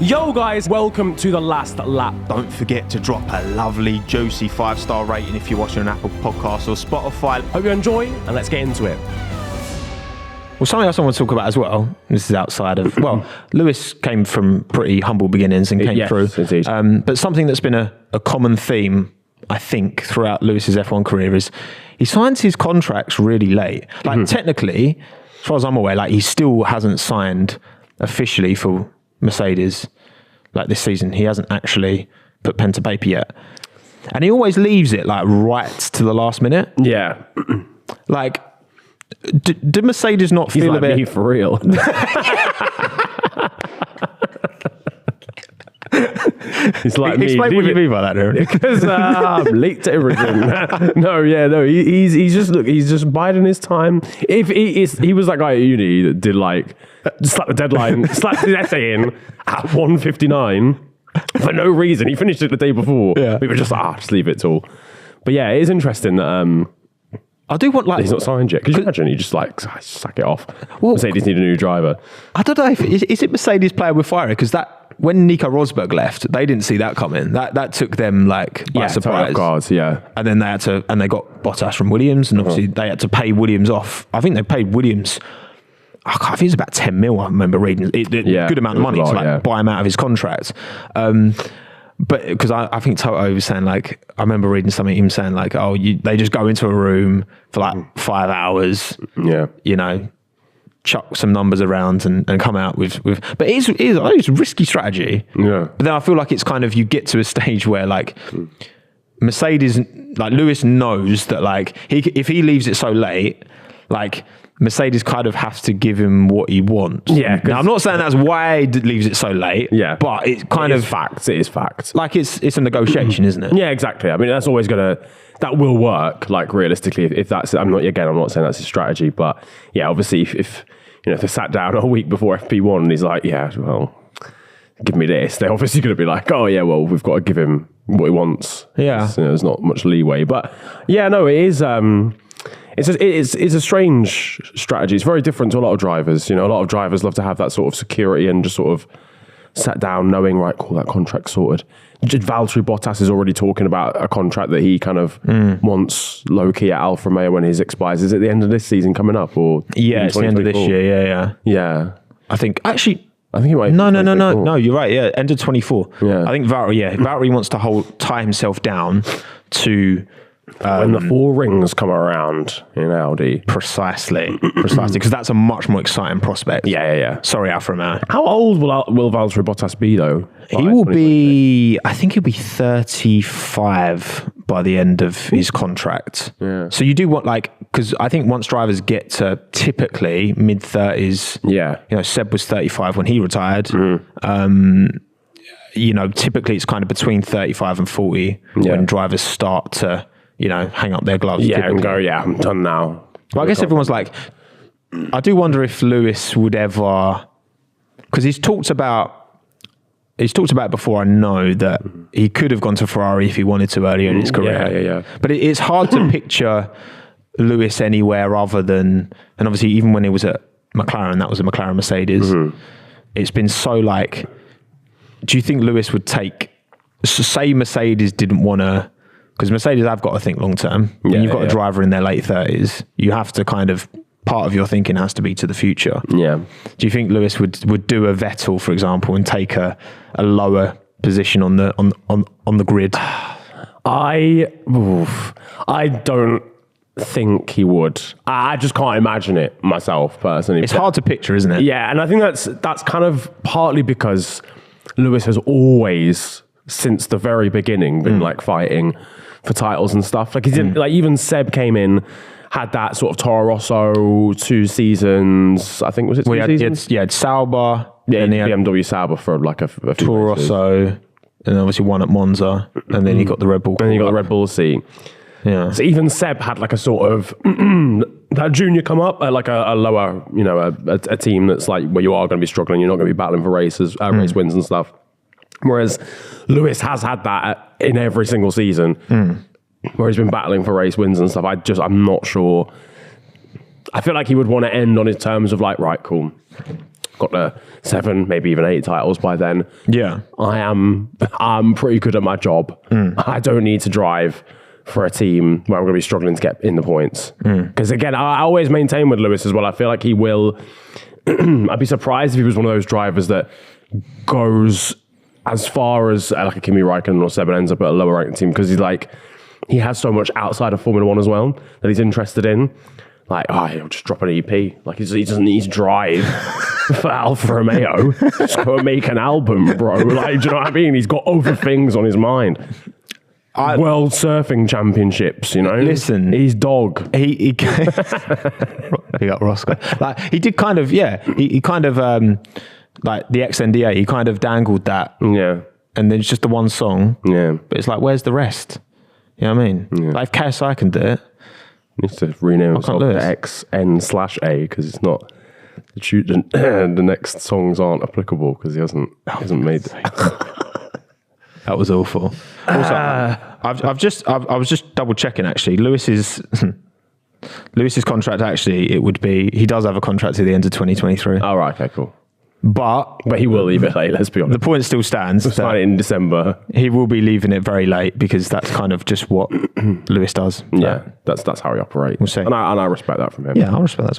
Yo guys, welcome to The Last Lap. Don't forget to drop a lovely, juicy 5-star rating if you're watching on Apple Podcasts or Spotify. Hope you enjoy, and let's get into it. Well, something else I want to talk about as well, this is outside of, well, Lewis came from pretty humble beginnings and came through. Indeed. But something that's been a common theme, I think, throughout Lewis's F1 career is he signs his contracts really late. Like, technically, as far as I'm aware, like, he still hasn't signed officially for Mercedes like this season. He hasn't actually put pen to paper yet. And he always leaves it, like, right to the last minute. Yeah. Like, did Mercedes not feel a bit... me for real. He's like me. Explain what you mean by that, Niran. Because I'm late to everything. He's just biding his time. If he was that guy at uni that did like slapped the deadline, slapped his essay in at 1:59 for no reason. He finished it the day before. Yeah. We were just like, just leave it at all. But yeah, it is interesting that I do want, like... he's not signed yet. Could you imagine? He just like sack it off. Well, Mercedes need a new driver. I don't know if... Is it Mercedes playing with fire? Because when Nico Rosberg left, they didn't see that coming. That took them like by surprise. Guards, yeah. And then they got Bottas from Williams, and obviously they had to pay Williams off. I think they paid Williams... I think it was about 10 mil, I remember reading. Good amount of money to buy him out of his contract. But because I think Toto was saying, like, I remember reading something, him saying like, they just go into a room for like 5 hours, you know, chuck some numbers around and come out with but it's a risky strategy. Yeah. But then I feel like it's kind of, you get to a stage where like Mercedes, like Lewis knows that like if he leaves it so late, like Mercedes kind of has to give him what he wants. Yeah. Now, I'm not saying that's why he leaves it so late. Yeah. But it's kind of facts. It is facts. like it's a negotiation, isn't it? Yeah, exactly. I mean, that's always that will work. Like realistically, if that's, I'm not saying that's his strategy, but yeah, obviously if they sat down a week before FP1 and he's like, yeah, well, give me this, they're obviously going to be like, oh yeah, well, we've got to give him what he wants. Yeah. There's not much leeway, but yeah, no, it is. It's a strange strategy. It's very different to a lot of drivers. A lot of drivers love to have that sort of security and just sort of sat down knowing, right, cool, that contract's sorted. Valtteri Bottas is already talking about a contract that he kind of wants low-key at Alfa Romeo when his expires. Is it the end of this season coming up? Or Yeah, it's the end of this year, Yeah. I think it might. No, you're right, yeah, end of 24. Yeah. I think Valtteri wants to tie himself down to... when the 4 rings come around in Audi. Precisely, because that's a much more exciting prospect. Yeah. Sorry, Alfa Romeo. How old will Valtteri Bottas be, though? He will be, I think he'll be 35 by the end of his contract. Yeah. So you do want, like, because I think once drivers get to typically mid-30s, Seb was 35 when he retired. Typically it's kind of between 35 and 40 when drivers start to, hang up their gloves. Yeah, typically. and go, I'm done now. But I guess everyone's like, I do wonder if Lewis would ever, because he's talked about it before, I know, that he could have gone to Ferrari if he wanted to earlier in his career. Yeah. But it's hard to picture Lewis anywhere other than, and obviously even when he was at McLaren, that was a McLaren Mercedes. It's been so like, do you think Lewis would say Mercedes didn't want to, because Mercedes have got to think long term. When you've got a driver in their late 30s, you have to kind of, part of your thinking has to be to the future. Yeah. Do you think Lewis would do a Vettel, for example, and take a lower position on the grid? I don't think he would. I just can't imagine it myself personally. It's hard to picture, isn't it? Yeah, and I think that's kind of partly because Lewis has always, since the very beginning, been like fighting for titles and stuff. Like he didn't, like even Seb came in, had that sort of Toro Rosso 2 seasons. I think was it 2 seasons? He had Sauber. Yeah, and he had BMW Sauber for like a few Toro Rosso, and obviously one at Monza, and then he got the Red Bull. And then you got the Red Bull seat. Yeah. So even Seb had like a sort of that junior come up at like a lower, a team that's like where you are going to be struggling. You're not going to be battling for race wins and stuff. Whereas Lewis has had that in every single season, where he's been battling for race wins and stuff. I'm not sure. I feel like he would want to end on his terms of like, right, cool. got to 7, maybe even 8 titles by then. Yeah. I'm pretty good at my job. I don't need to drive for a team where I'm going to be struggling to get in the points. Because again, I always maintain with Lewis as well, I feel like he will, I'd be surprised if he was one of those drivers that goes as far as like a Kimi Räikkönen or Seb and ends up at a lower ranked team, because he has so much outside of Formula 1 as well that he's interested in. Like, he'll just drop an EP. Like, he doesn't need to drive for Alfa Romeo. Just go and make an album, bro. Like, do you know what I mean? He's got other things on his mind. World Surfing Championships, you know? Listen. He's dog. He got Roscoe. Like, he did kind of, he kind of, like, the XNDA, he kind of dangled that. Yeah. And then it's just the one song. Yeah. But it's like, where's the rest? You know what I mean? Yeah. Like, if KSI can do it. Needs to rename himself to XN/A, because it's not the next songs aren't applicable because he hasn't made it. That was awful. Also, I was just double checking actually. Lewis's contract actually, he does have a contract to the end of 2023. Oh right, okay, cool. But he will leave it late, let's be honest. The point still stands. We'll sign it in December. He will be leaving it very late because that's kind of just what Lewis does. Yeah, that's how he operates. We'll see. And I respect that from him. Yeah, I respect that as well.